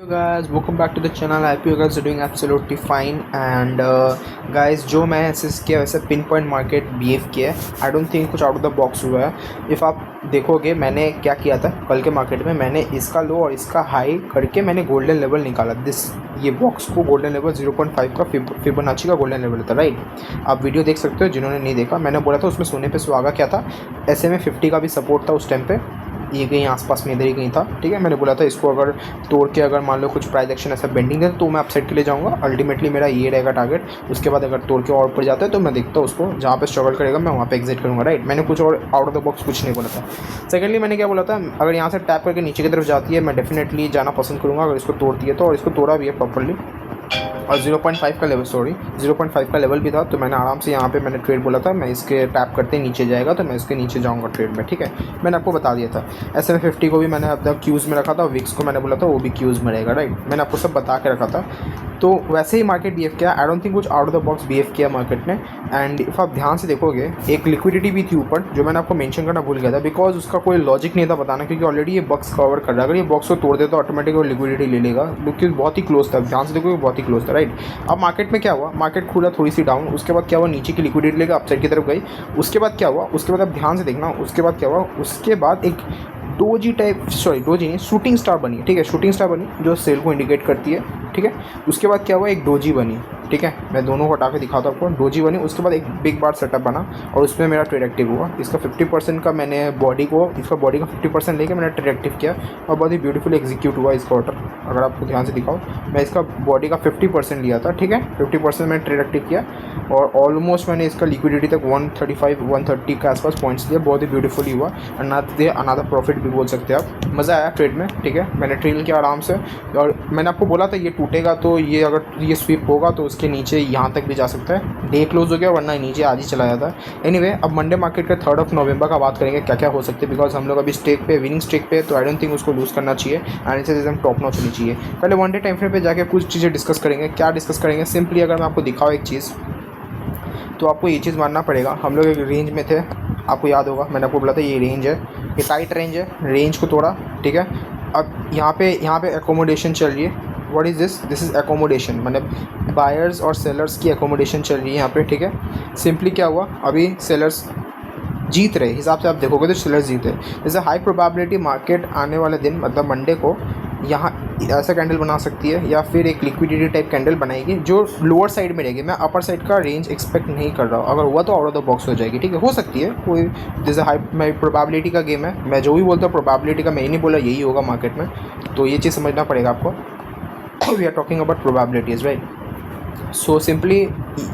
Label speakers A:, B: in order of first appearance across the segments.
A: Hello guys, welcome back to the channel. I hope you guys are doing absolutely fine. And guys, जो मैं assess किया वैसे pin point market behave किया है. I don't think कुछ out of the box हुआ है. If आप देखोगे मैंने क्या किया था कल के मार्केट में, मैंने इसका लो और इसका हाई करके मैंने गोल्डन लेवल निकाला. ये बॉक्स को गोल्डन लेवल 0.5 का फिबोनाची का गोल्डन लेवल था, राइट. आप वीडियो देख सकते हो जिन्होंने नहीं देखा. मैंने बोला था उसमें सोने पे सुहागा क्या था, ऐसे में 50 का भी सपोर्ट था उस टाइम पे. ये कहीं आसपास में इधर ही कहीं था, ठीक है. मैंने बोला था इसको अगर तोड़ के अगर मान लो कुछ प्राइस एक्शन ऐसा बेंडिंग है तो मैं अपसाइड के लिए जाऊंगा. अल्टीमेटली मेरा ये रहेगा टारगेट. उसके बाद अगर तोड़ के और ऊपर जाता है तो मैं देखता हूँ उसको, जहाँ पे स्ट्रगल करेगा मैं वहाँ पे एग्जिट करूँगा, राइट. मैंने कुछ और आउट ऑफ द बॉक्स कुछ नहीं बोला था. सेकेंडली मैंने क्या बोला था, अगर यहाँ से टैप करके नीचे की तरफ जाती है मैं डेफिनेटली जाना पसंद करूँगा अगर इसको तोड़ती है तो. और इसको तोड़ा भी है प्रॉपरली और 0.5 का लेवल 0.5 का लेवल भी था. तो मैंने आराम से यहाँ पे मैंने ट्रेड बोला था मैं इसके टैप करते नीचे जाएगा तो मैं इसके नीचे जाऊँगा ट्रेड में, ठीक है. मैंने आपको बता दिया था. ऐसे में 50 को भी मैंने अपना क्यूज़ में रखा था, विक्स को मैंने बोला था वो भी क्यूज़ में रहेगा, राइट. मैंने आपको सब बता के रखा था. तो वैसे ही मार्केट बिहेव किया. आई डोंट थिंक कुछ out of the box behave किया मार्केट ने. एंड इफ़ आप ध्यान से देखोगे एक लिक्विडिटी भी थी ऊपर जो मैंने आपको मेंशन करना भूल गया था, बिकॉज उसका कोई लॉजिक नहीं था बताना, क्योंकि ऑलरेडी ये बॉक्स कवर कर रहा है. अगर ये बॉक्स को तोड़ दे तो ऑटोमेटिक वो लिक्विडिटी ले लेगा, क्योंकि बहुत ही क्लोज था. ध्यान से देखोगे बहुत ही क्लोज था, राइट. अब मार्केट में क्या हुआ, मार्केट खुला थोड़ी सी डाउन, उसके बाद क्या हुआ नीचे की लिक्विडिटी लेकर अपसाइड की तरफ गई. उसके बाद क्या हुआ, उसके बाद आप ध्यान से देखना उसके बाद क्या हुआ. उसके बाद एक डोजी नहीं, शूटिंग स्टार बनी, ठीक है. शूटिंग स्टार बनी जो सेल को इंडिकेट करती है, ठीक है. उसके बाद क्या हुआ, एक डोजी बनी, ठीक है. मैं दोनों को हटा के दिखाता हूँ आपको. डोजी बनी, उसके बाद एक बिग बार सेटअप बना और उसमें मेरा ट्रेड एक्टिव हुआ. इसका 50% का मैंने इसका बॉडी का 50% लेके मैंने ट्रेड एक्टिव किया और बहुत ही ब्यूटीफुल एग्जीक्यूट हुआ इसका ऑर्डर. अगर आपको ध्यान से दिखाओ, मैं इसका बॉडी का 50% लिया था, ठीक है. 50% मैंने ट्रेड एक्टिव किया और ऑलमोस्ट मैंने इसका लिक्विडिटी तक 135-130 के आसपास पॉइंट्स दिया. बहुत ही ब्यूटीफुली हुआ. अनादर प्रॉफिट भी बोल सकते हैं आप. मज़ा आया ट्रेड में, ठीक है. मैंने ट्रेल किया आराम से और मैंने आपको बोला था ये टूटेगा तो ये अगर ये स्वीप होगा तो उसके नीचे यहाँ तक भी जा सकता है. डे क्लोज हो गया वरना नीचे आज ही चला जाता है. एनीवे, अब मंडे मार्केट का 3 नवंबर का बात करेंगे क्या क्या हो सकते हैं, बिकॉज हम लोग अभी स्टेक पे विनिंग स्टेक पे, तो आई डोंट थिंक उसको लूज़ करना चाहिए एंड इसे एकदम टॉप नॉच होनी चाहिए. पहले वन डे टाइम फ्रेम पे जाके कुछ चीज़ें डिस्कस करेंगे. क्या डिस्कस करेंगे, सिंपली अगर मैं आपको दिखाऊँ एक चीज़ तो आपको ये चीज़ मानना पड़ेगा. हम लोग एक रेंज में थे, आपको याद होगा मैंने आपको बोला था ये रेंज है, ये टाइट रेंज है. रेंज को तोड़ा, ठीक है. अब यहाँ पे एकोमोडेशन चल रही है. What is this is accommodation, मतलब बायर्स और सेलर्स की एकोमोडेशन चल रही है यहाँ पे, ठीक है. सिंपली क्या हुआ, अभी सेलर्स जीत रहे हिसाब से आप देखोगे तो सेलर्स जीत रहे. जैसे हाई प्रोबेबिलिटी मार्केट आने वाले दिन मतलब मंडे को यहाँ ऐसा कैंडल बना सकती है या फिर एक लिक्विडिटी टाइप कैंडल बनाएगी जो लोअर साइड में रहेगी. मैं अपर साइड का रेंज एक्सपेक्ट नहीं कर रहा हूँ. अगर हुआ तो आउट ऑफ द बॉक्स हो जाएगी, ठीक है. हो सकती है कोई, जैसे हाई प्रोबेबिलिटी का गेम है. मैं जो भी बोलता हूँ प्रोबेबिलिटी का, मैं ही नहीं बोला यही होगा मार्केट में. तो ये चीज़ समझना पड़ेगा आपको. We are talking about probabilities, right. So simply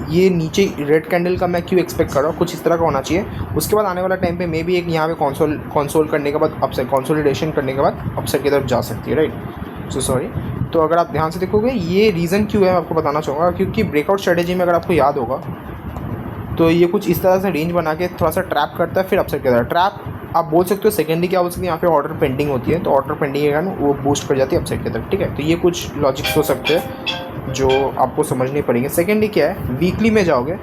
A: ये नीचे रेड कैंडल का मैं क्यों एक्सपेक्ट कर रहा हूँ, कुछ इस तरह का होना चाहिए. उसके बाद आने वाला टाइम पे मे भी एक यहाँ पे कंसोल करने के बाद अपसाइड, कंसोलिडेशन करने के बाद अपसाइड की तरफ जा सकती है, राइट. So sorry. तो अगर आप ध्यान से देखोगे ये रीज़न क्यों है मैं आपको बताना चाहूँगा, क्योंकि ब्रेकआउट स्ट्रेटेजी में अगर आपको याद होगा तो ये कुछ इस तरह से रेंज बना के थोड़ा सा ट्रैप करता है फिर अपसाइड करता है. ट्रैप आप बोल सकते हो. सेकेंडली क्या बोल सकते हैं, यहाँ पे ऑर्डर पेंडिंग होती है तो ऑर्डर पेंडिंग है ना वो बूस्ट कर जाती है अपसाइड की तरफ, ठीक है. तो ये कुछ लॉजिक्स हो सकते हैं जो आपको समझने पड़ेंगे. सेकेंडली क्या है, वीकली में जाओगे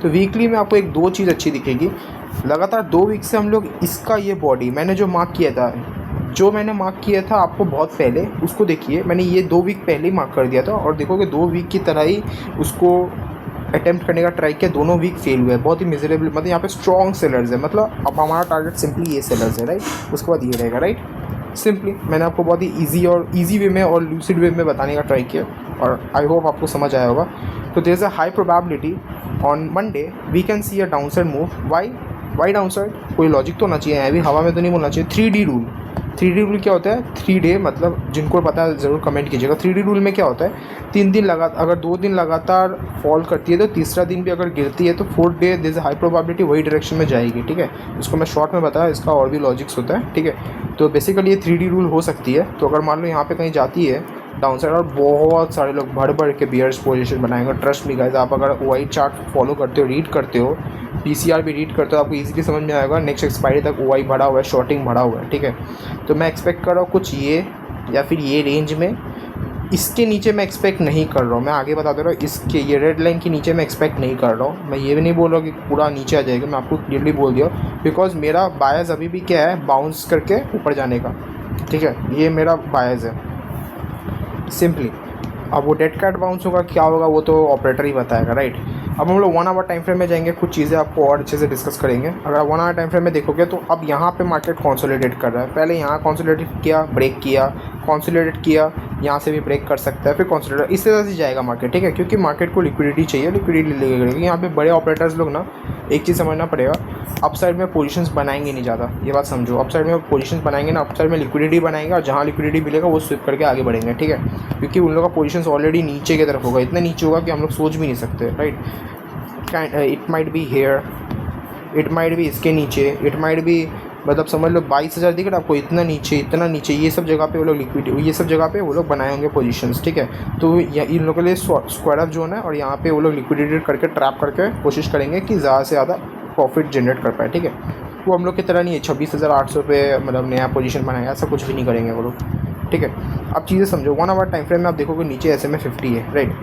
A: तो वीकली में आपको एक दो चीज़ अच्छी दिखेगी. लगातार 2 वीक से हम लोग इसका ये बॉडी मैंने जो मार्क किया था आपको बहुत पहले, उसको देखिए. मैंने ये 2 वीक पहले ही मार्क कर दिया था और देखोगे 2 वीक की तरह ही उसको अटेम्प्ट करने का ट्राई किया. दोनों वीक फेल हुए, बहुत ही मिजरेबल. मतलब यहाँ पे स्ट्रॉन्ग सेलर्स है, मतलब अब हमारा टारगेट सिंपली ये सेलर्स है, राइट. उसके बाद ये रहेगा, राइट. सिंपली मैंने आपको बहुत ही ईजी वे में और लूसिड वे में बताने का ट्राई किया और आई होप आपको समझ आया होगा. तो there is a high probability on Monday we can see a down side move. Why down side, कोई लॉजिक तो होना चाहिए. अभी हवा में तो नहीं बोलना चाहिए. 3D rule. 3D रूल क्या होता है, 3 डे, मतलब जिनको पता है ज़रूर कमेंट कीजिएगा. 3D रूल में क्या होता है, 3 दिन अगर 2 दिन लगातार फॉल करती है तो तीसरा दिन भी अगर गिरती है तो 4th day this high probability वही डायरेक्शन में जाएगी, ठीक है. इसको मैं शॉर्ट में बताया, इसका और भी लॉजिक्स होता है, ठीक है. तो बेसिकली ये 3D रूल हो सकती है. तो अगर मान लो यहाँ पे कहीं जाती है डाउन साइड और बहुत सारे लोग भर के बियर्स पोजीशन बनाएंगे. ट्रस्ट मी गाइस, आप अगर OI चार्ट फॉलो करते हो, रीड करते हो, PCR भी रीड करते हो, आपको इजीली समझ में आएगा. नेक्स्ट एक्सपायरी तक OI भरा हुआ है, शॉर्टिंग भरा हुआ है, ठीक है. तो मैं एक्सपेक्ट कर रहा हूँ कुछ ये या फिर ये रेंज में. इसके नीचे मैं एक्सपेक्ट नहीं कर रहा हूँ, मैं आगे बता दे रहा हूँ. इसके ये रेड लाइन के नीचे मैं एक्सपेक्ट नहीं कर रहा हूँ. मैं ये भी नहीं बोल रहा हूँ कि पूरा नीचे आ जाएगा, मैं आपको क्लियरली बोल दिया. बिकॉज मेरा बायस अभी भी क्या है, बाउंस करके ऊपर जाने का, ठीक है. ये मेरा बायस है. सिंपली। अब वो डेड कैट बाउंस होगा क्या होगा वो तो ऑपरेटर ही बताएगा, राइट। अब हम लोग 1 आवर टाइम फ्रेम में जाएंगे, कुछ चीज़ें आपको और अच्छे से डिस्कस करेंगे। अगर आप 1 आवर टाइम फ्रेम में देखोगे तो अब यहाँ पे मार्केट कंसोलिडेट कर रहा है। पहले यहाँ कंसोलिडेट किया, ब्रेक किया, कंसोलिडेट किया, यहाँ से भी ब्रेक कर सकता है, फिर कंसोलिडेट, इस तरह से जाएगा मार्केट, ठीक है। क्योंकि मार्केट को लिक्विडिटी चाहिए, लिक्विडिटी लेके यहाँ पे बड़े ऑपरेटर्स लोग ना, एक चीज़ समझना पड़ेगा, अप साइड में पोजीशंस बनाएंगे नहीं ज़्यादा, ये बात समझो। अप साइड में पोजीशंस बनाएंगे ना, अप साइड में लिक्विडिटी बनाएंगे और जहाँ लिक्विडिटी मिलेगा वो स्विप करके आगे बढ़ेंगे, ठीक है। क्योंकि उन लोगों का पोजीशंस ऑलरेडी नीचे की तरफ होगा, इतना नीचे होगा कि हम लोग सोच भी नहीं सकते, right. It might be here, it might भी इसके नीचे, इट माइट भी, मतलब समझ लो 22,000 दिख रहा है आपको, इतना नीचे, ये सब जगह पे वो लोग ये सब जगह पे वो लोग बनाए होंगे पोजीशंस, ठीक है। तो इन लोगों के लिए स्क्वायर अप जोन है और यहाँ पे वो लोग लिक्विडिटी करके ट्रैप करके कोशिश करेंगे कि ज़्यादा से ज़्यादा प्रॉफिट जनरेट कर पाए, ठीक है। वो हम लोग की तरह नहीं है 26,800 पे मतलब नया पोजीशन बनाएगा, ऐसा कुछ भी नहीं करेंगे वो लोग, ठीक है। अब चीज़ें समझो, 1 आवर टाइम फ्रेम में आप देखोगे नीचे SMA 50 है, राइट।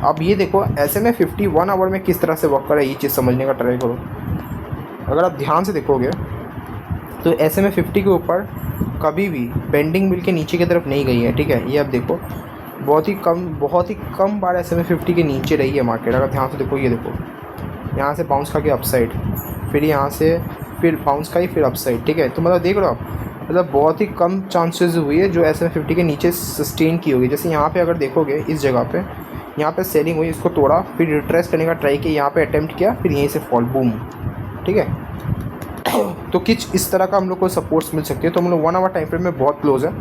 A: अब ये देखो SMA 50 1 आवर में किस तरह से वर्क कर रहा है, ये चीज़ समझने का ट्राई करो। अगर आप ध्यान से देखोगे तो SMA 50 के ऊपर कभी भी बेंडिंग मिल के नीचे की तरफ नहीं गई है, ठीक है। ये आप देखो बहुत ही कम बार SMA 50 के नीचे रही है मार्केट। अगर ध्यान से देखो, ये देखो यहाँ से बाउंस खा के अपसाइड, फिर यहाँ से फिर बाउंस खाई, फिर अपसाइड, ठीक है। तो मतलब देख लो आप, मतलब बहुत ही कम चांसेस हुई है जो SMA 50 के नीचे सस्टेन की होगी। जैसे यहाँ पे अगर देखोगे इस जगह पे, यहाँ पे सेलिंग हुई, इसको तोड़ा, फिर रिट्रेस करने का ट्राई किया, यहाँ पे अटेम्प्ट किया, फिर यहीं से फॉल, बूम, ठीक है। तो कुछ इस तरह का हम लोग को सपोर्ट्स मिल सकती है। तो हम लोग 1 आवर टाइम फ्रेम में बहुत क्लोज है।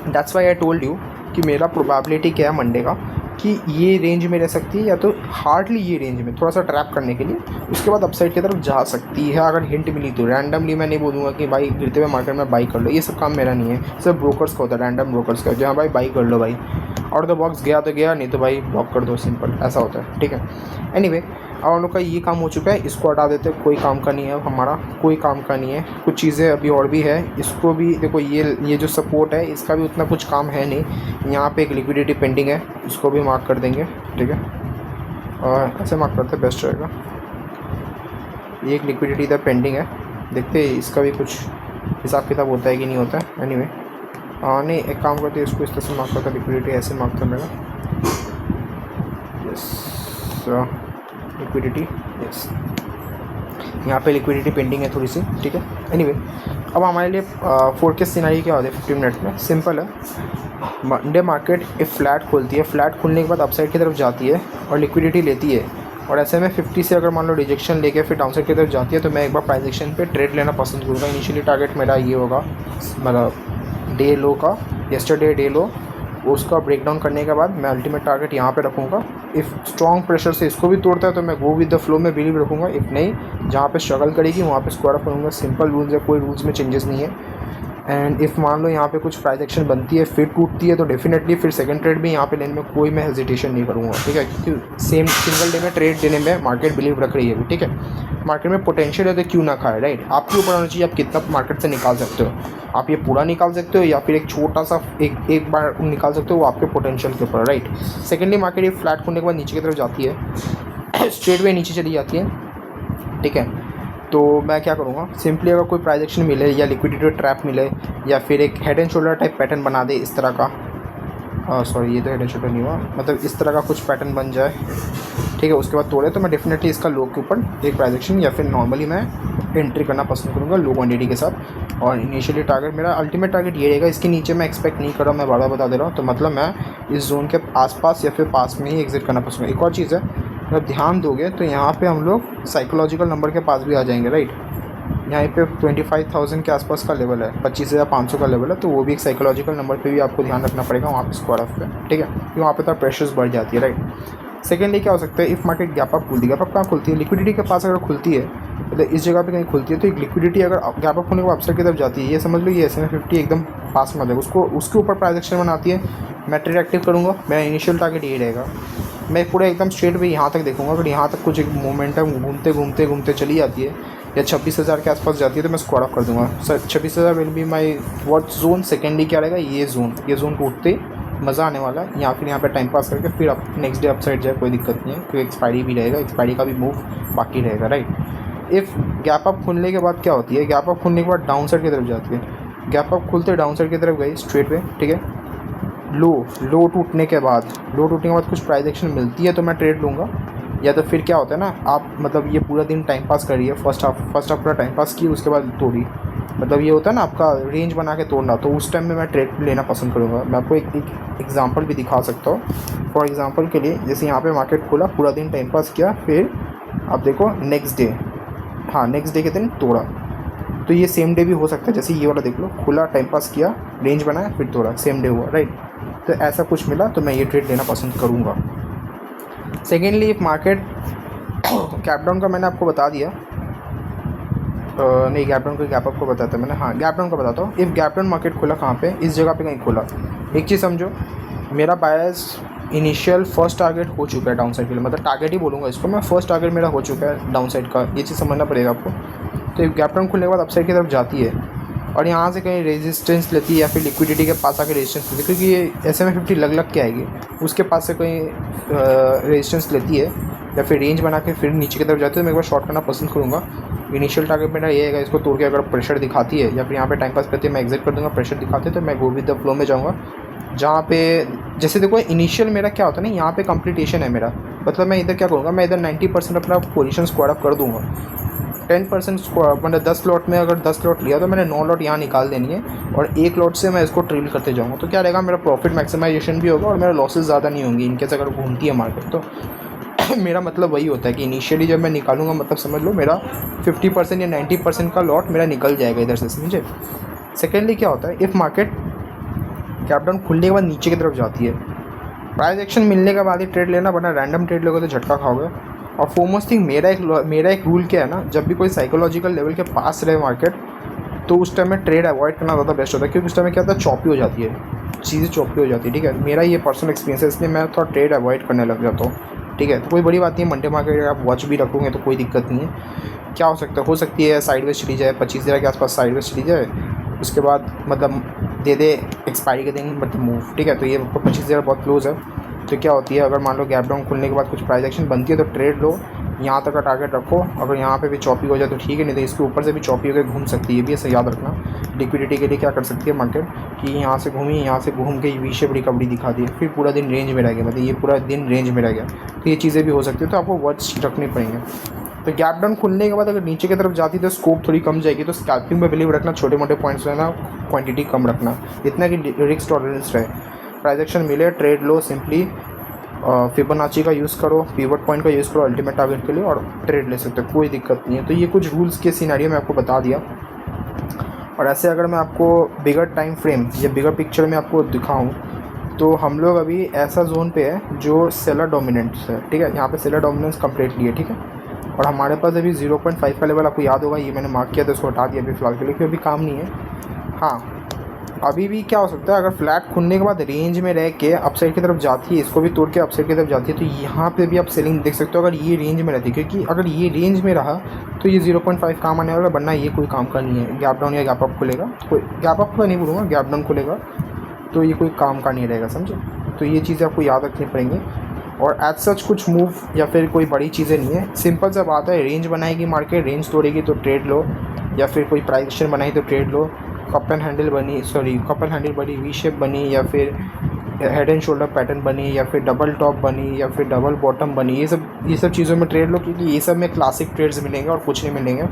A: That's why I told you कि मेरा प्रोबेबिलिटी क्या है मंडे का, कि ये रेंज में रह सकती है या तो हार्डली ये रेंज में थोड़ा सा ट्रैप करने के लिए, उसके बाद अपसाइड की तरफ जा सकती है अगर हिंट मिली तो। रैंडमली मैं नहीं बोलूँगा कि भाई गिरते हुए मार्केट में बाई कर लो, ये सब काम मेरा नहीं है, सब ब्रोकर्स का होता है, रैंडम ब्रोकर्स का, जहाँ भाई बाई कर लो, भाई आउट द बॉक्स गया तो गया, नहीं तो भाई ब्लॉक कर दो, सिंपल ऐसा होता है, ठीक है। एनीवे, अब हम लोग का ये काम हो चुका है, इसको हटा देते, कोई काम का नहीं है हमारा, कोई काम का नहीं है। कुछ चीज़ें अभी और भी है, इसको भी देखो, ये जो सपोर्ट है इसका भी उतना कुछ काम है नहीं। यहाँ पे एक लिक्विडिटी पेंडिंग है, इसको भी मार्क कर देंगे, ठीक है। और ऐसे मार्क करते बेस्ट रहेगा। ये एक लिक्विडिटी इधर पेंडिंग है, देखते हैं इसका भी कुछ हिसाब किताब होता है कि नहीं होता है। एनीवे नहीं, एक काम करते हैं, इसको इस तरह से मार्क करता, लिक्विडिटी ऐसे मार्क कर लेगा, यस, लिक्विडिटी, यस, यहाँ पे लिक्विडिटी पेंडिंग है थोड़ी सी, ठीक है। एनीवे, अब हमारे लिए फोरकास्ट सिनेरियो क्या होता है 15 मिनट में, सिंपल है। मंडे मार्केट एक फ्लैट खोलती है, फ्लैट खोलने के बाद अपसाइड की तरफ जाती है और लिक्विडिटी लेती है, और SMA 50 से अगर मान लो रिजेक्शन लेके फिर डाउनसाइड की तरफ जाती है, तो मैं एक बार प्राइस एक्शन पे ट्रेड लेना पसंद करूँगा। इनिशियली टारगेट मेरा ये होगा, मतलब डे लो का, येस्टरडे डे लो, उसका ब्रेक डाउन करने के बाद मैं अल्टीमेट टारगेट यहाँ पे रखूँगा। इफ़ स्ट्रॉन्ग प्रेशर से इसको भी तोड़ता है तो मैं गो विद द फ्लो में बिलीव रखूँगा, इफ़ नहीं, जहाँ पे स्ट्रगल करेगी वहाँ पे स्क्वायर अप करूँगा। सिंपल रूल्स है, कोई रूल्स में चेंजेस नहीं है। एंड इफ़ मान लो यहाँ पे कुछ प्राइस एक्शन बनती है फिर टूटती है, तो डेफिनेटली फिर सेकंड ट्रेड भी यहाँ पे लेने में कोई मैं हेजिटेशन नहीं करूँगा, ठीक है। क्योंकि सेम सिंगल डे में ट्रेड देने में मार्केट बिलीव रख रही है, ठीक है। मार्केट में पोटेंशियल है तो क्यों ना खाए, राइट। आपके ऊपर होना चाहिए आप कितना मार्केट से निकाल सकते हो। आप ये पूरा निकाल सकते हो या फिर एक छोटा सा एक बार निकाल सकते हो, वो आपके पोटेंशियल के ऊपर, राइट। सेकेंडली मार्केट ये फ्लैट होने के बाद नीचे की तरफ जाती है, स्ट्रेट वे नीचे चली जाती है, ठीक है। तो मैं क्या करूँगा, सिंपली अगर कोई प्राइस एक्शन मिले या लिक्विडिटी ट्रैप मिले या फिर एक head and shoulder type pattern बना दे इस तरह का, सॉरी ये तो हेड एंड शोल्डर नहीं हुआ, मतलब इस तरह का कुछ पैटर्न बन जाए, ठीक है, उसके बाद तोड़े, तो मैं डेफिनेटली इसका लो के ऊपर एक प्राइस एक्शन या फिर नॉर्मली मैं एंट्री करना पसंद करूँगा लो क्वांटिटी के साथ। और इनिशियली टारगेट मेरा अल्टीमेट टारगेट ये रहेगा, इसके नीचे मैं एक्सपेक्ट नहीं कर रहा हूँ, मैं बार बता दे रहा हूँ। तो मतलब मैं इस जोन के आसपास या फिर पास में ही एग्जिट करना पसंद। एक और चीज़ है, अगर ध्यान दोगे तो यहाँ पे हम लोग साइकोलॉजिकल नंबर के पास भी आ जाएंगे, राइट। यहाँ पे 25,000 के आसपास का लेवल है, 25,500 का लेवल है, तो वो भी एक साइकोलॉजिकल नंबर पे भी आपको ध्यान रखना पड़ेगा वहाँ पे स्क्वायर ऑफ पे, ठीक है, क्योंकि वहाँ पे तो प्रेशर्स बढ़ जाती है, राइट। सेकेंडली क्या हो सकता है, इफ़ मार्केट गैप अप खुलती है, गैप अप कहाँ खुलती है, लिक्विडिटी के पास अगर खुलती है, मतलब इस जगह पे कहीं खुलती है, तो एक लिक्विडिटी अगर गैप अप होने के बाद अपसाइड की तरफ जाती है, ये समझ लो ये SMA 50 एकदम पास में आ जाएगा, उसको उसके ऊपर प्राइस एक्शन बनाती है, मैं ट्रेड एक्टिव करूँगा। मेरा इनिशियल टारगेट ये रहेगा, मैं पूरा एकदम स्ट्रेट वे यहाँ तक देखूँगा, अगर यहाँ तक कुछ एक मोमेंटम घूमते चली जाती है या 26,000 के आसपास जाती है तो मैं स्क्वायर ऑफ कर दूँगा। Sir 26,000 will be my what zone. Secondly क्या रहेगा, ये जोन टूटते मज़ा आने वाला है, या फिर यहाँ पे टाइम पास करके फिर अब नेक्स्ट डे अपसाइड जाए, कोई दिक्कत नहीं है, क्योंकि एक्सपायरी भी रहेगा, एक्सपायरी का भी मूव बाकी रहेगा, राइट। इफ़ गैप अप खुलने के बाद क्या होती है, गैप अप खुलने के बाद डाउन साइड की तरफ जाती है, गैप अप खुलते डाउन साइड की तरफ गई स्ट्रेट वे, ठीक है, लो टूटने के बाद कुछ प्राइस एक्शन मिलती है तो मैं ट्रेड लूँगा, या तो फिर क्या होता है ना, आप मतलब ये पूरा दिन टाइम पास करिए, फर्स्ट हाफ पूरा टाइम पास किए, उसके बाद तोड़ी, मतलब ये होता है ना आपका रेंज बना के तोड़ना, तो उस टाइम में मैं ट्रेड लेना पसंद करूँगा। मैं आपको एक एग्जांपल भी दिखा सकता हूँ। फॉर एग्जांपल के लिए, जैसे यहाँ पे मार्केट खुला, पूरा दिन टाइम पास किया, फिर आप देखो नेक्स्ट डे के दिन तोड़ा, तो ये सेम डे भी हो सकता है। जैसे ये वाला देख लो, खुला, टाइम पास किया, रेंज बनाया, फिर तोड़ा, सेम डे हुआ, राइट। तो ऐसा कुछ मिला तो मैं ये ट्रेड लेना पसंद करूँगा। Secondly, if market gap down का मैंने आपको बता दिया, नहीं गैप डाउन का गैप अप को बताता मैंने, हाँ गैप डाउन का बताता हूँ। इफ़ गैप डाउन मार्केट खुला कहाँ पे, इस जगह पे कहीं खुला, एक चीज़ समझो, मेरा बायस इनिशियल फर्स्ट टारगेट हो चुका है डाउन साइड के लिए, मतलब टारगेट ही बोलूँगा इसको मैं, फर्स्ट टारगेट मेरा हो चुका है डाउन साइड का, ये चीज़ समझना पड़ेगा आपको। तो इफ गैप डाउन खुलने के बाद अपसाइड की तरफ जाती है और यहाँ से कहीं रेजिस्टेंस लेती है या फिर लिक्विडिटी के पास आके रेजिस्टेंस लेती है, क्योंकि ये SMA50 लग के आएगी, उसके पास से कहीं रेजिस्टेंस लेती है या फिर रेंज बना के फिर नीचे की तरफ जाती है, तो मैं एक बार शॉर्ट करना पसंद करूँगा। इनिशियल टारगेट मेरा ये है, इसको तोड़ के अगर प्रेशर दिखाती है या फिर यहाँ पे टाइम पास करती है, मैं एग्जिट कर दूँगा। प्रेशर दिखाते हैं तो मैं गो विद द फ्लो में जाऊँगा, जहाँ पे जैसे देखो इनिशियल मेरा क्या होता है ना, यहाँ पे कंप्लीटेशन है मेरा, मतलब मैं इधर क्या करूँगा, मैं इधर 90% अपना पोजीशन स्क्वाड अप कर दूँगा। 10% मतलब 10 लॉट में अगर 10 लॉट लिया तो मैंने 9 लॉट यहाँ निकाल देनी है और 1 लॉट से मैं इसको ट्रेल करते जाऊँगा, तो क्या रहेगा, मेरा प्रॉफिट मैक्सिमाइजेशन भी होगा और मेरा लॉसेस ज़्यादा नहीं होंगी इनकेस अगर घूमती है मार्केट। तो मेरा मतलब वही होता है कि इनिशियली जब मैं निकालूंगा, मतलब समझ लो मेरा 50% या 90% का लॉट मेरा निकल जाएगा इधर से, समझे। सेकेंडली क्या होता है, इफ़ मार्केट गैप डाउन खुलने के बाद नीचे की तरफ जाती है, प्राइस एक्शन मिलने के बाद ही ट्रेड लेना, वरना रैंडम ट्रेड लोगे तो झटका खाओगे। और फोमोस्ट थिंग, मेरा एक रूल क्या है ना, जब भी कोई साइकोलॉजिकल लेवल के पास रहे मार्केट, तो उस टाइम में ट्रेड अवॉइड करना ज़्यादा बेस्ट होता है, क्योंकि उस टाइम में क्या होता है, चॉपी हो जाती है चीज़ें, चॉपी हो जाती है, ठीक है। मेरा ये पर्सनल एक्सपीरियंस है, इसलिए मैं थोड़ा ट्रेड अवॉइड करने लग जाता हूँ, ठीक है। तो कोई बड़ी बात नहीं है, मंडे मार्केट आप वॉच भी रखोगे तो कोई दिक्कत नहीं है। क्या हो सकती है साइडवेज चली जाए, 25,000 के आसपास साइडवेज चली जाए, उसके बाद मतलब दे एक्सपायरी के दिन मतलब मूव, ठीक है। तो ये 25,000 बहुत क्लोज है। तो क्या होती है, अगर मान लो गैप डाउन खुलने के बाद कुछ प्राइस एक्शन बनती है तो ट्रेड लो, यहाँ तक का टारगेट रखो, अगर यहाँ पे भी चॉपी हो जाए तो ठीक है, नहीं तो इसके ऊपर से भी चॉपी होकर घूम सकती है, ये भी ऐसा याद रखना। लिक्विडिटी के लिए क्या कर सकती है मार्केट कि यहाँ से घूम के वी शेप रिकवरी दिखा दी, फिर पूरा दिन रेंज में रह गया, मतलब ये पूरा दिन रेंज में रह गया, तो ये चीज़ें भी हो सकती है, तो आपको वॉच रखनी पड़ेंगे। तो गैप डाउन खुलने के बाद अगर नीचे की तरफ जाती तो स्कोप थोड़ी कम जाएगी, तो स्कैल्पिंग में बिलीव रखना, छोटे मोटे पॉइंट्स रहना, क्वांटिटी कम रखना, इतना कि रिस्क टॉलरेंस रहे। प्राइस एक्शन मिले, ट्रेड लो, सिंपली फिबोनाची का यूज़ करो, पिवट पॉइंट का यूज़ करो अल्टीमेट टारगेट के लिए, और ट्रेड ले सकते हो, कोई दिक्कत नहीं है। तो ये कुछ रूल्स के सिनेरियो में आपको बता दिया। और ऐसे अगर मैं आपको बिगर टाइम फ्रेम या बिगर पिक्चर में आपको दिखाऊं, तो हम लोग अभी ऐसा जोन पे है जो सेलर डोमिनेंस है, ठीक है। यहाँ पे सेलर डोमिनेंस कंप्लीटली है, ठीक है। और हमारे पास अभी 0.5 का लेवल आपको याद होगा, ये मैंने मार्क किया था, इसको हटा दिया अभी फ़िलहाल के लिए, क्योंकि अभी काम नहीं है। हाँ, अभी भी क्या हो सकता है, अगर फ्लैट खुलने के बाद रेंज में रह के अपसाइड की तरफ जाती है, इसको भी तोड़ के अपसाइड की तरफ जाती है, तो यहाँ पे भी आप सेलिंग देख सकते हो अगर ये रेंज में रहती है, क्योंकि अगर ये रेंज में रहा तो ये 0.5 काम आने वाला, वरना ये कोई काम का नहीं है। गैप डाउन या गैप अप खुलेगा, कोई गैप अप का नहीं बोलूँगा, गैप डाउन खुलेगा तो ये कोई काम का नहीं रहेगा, समझे। तो ये चीज़ें आपको याद रखनी पड़ेंगी। और एज सच कुछ मूव या फिर कोई बड़ी चीज़ें नहीं है, सिंपल सा बात है, रेंज बनाएगी मार्केट, रेंज तोड़ेगी तो ट्रेड लो, या फिर कोई प्राइस एक्शन बनाई तो trade low, cup and handle बनी, वी शेप बनी, या फिर हेड एंड शोल्डर पैटर्न बनी, या फिर डबल टॉप बनी, या फिर डबल बॉटम बनी, ये सब चीज़ों में ट्रेड लो, क्योंकि ये सब में क्लासिक ट्रेड्स मिलेंगे और कुछ नहीं मिलेंगे।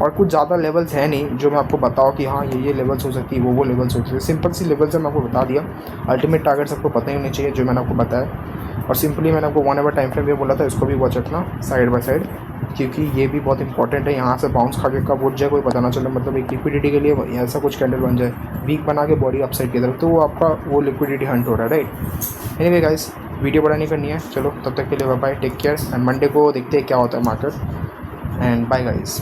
A: और कुछ ज़्यादा लेवल्स हैं नहीं जो मैं आपको बताऊँ कि हाँ ये लेवल्स हो सकती है, वो लेवल्स हो सकती है। सिंपल सी लेवल्स है, मैं आपको बता दिया। अल्टीमेट टारगेट्स आपको पता ही होने चाहिए जो मैंने आपको बताया। और सिंपली मैंने आपको 1 आवर टाइम फ्रेम भी बोला था, इसको भी वॉच रखना साइड बाय साइड, क्योंकि ये भी बहुत इंपॉर्टेंट है। यहाँ से बाउंस खा के कब उठ जाए कोई पता ना चले, मतलब एक लिक्विडिटी के लिए ऐसा कुछ कैंडल बन जाए वीक बना के बॉडी अपसाइड की तरफ, तो वो आपका वो लिक्विडिटी हंट हो रहा है, राइट। एनीवे गाइस, वीडियो बड़ा नहीं करनी है, चलो तब तक के लिए bye, take care, and Monday को देखते हैं क्या होता है मार्केट, एंड बाय गाइस।